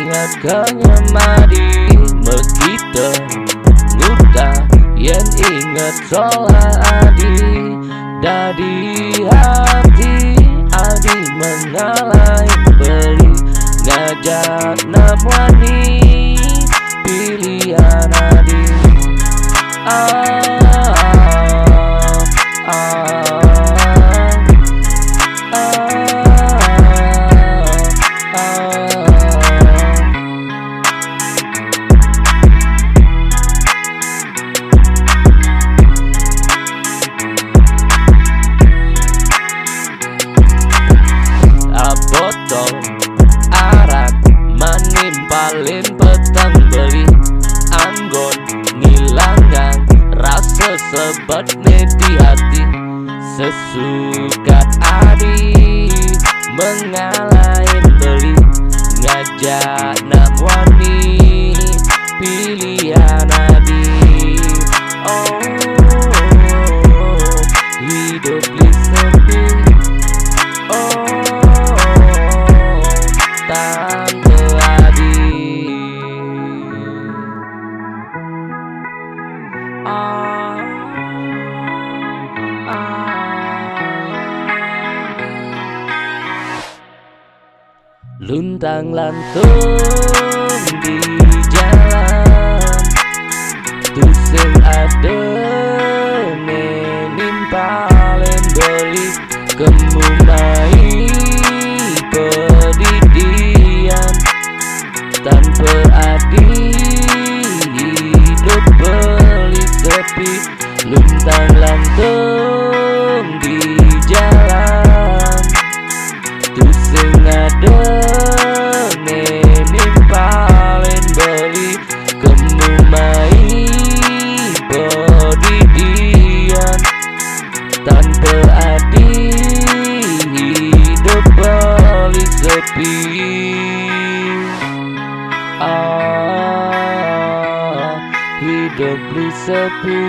ingat kenyamadi Mekita nguta yen inget soal adi Dadi hati adi mengalai beli Ngajak namwani pilihan adi Botol arak manimpalin petang beli anggon ngilangan rasa sebetne di hati sesukat adi mengalahin beli ngajak namwani pilihan adi oh hidup li sepi oh Tante Adi Luntang lantung di jalan Tusing adene nimpalen beli kemumai pedidian tanpa adi hidup beli sepi luntang lantung di jalan tusing adene nimpalen beli kemumai pedidian tanpa adi hidup beli sepi hidup beli sepi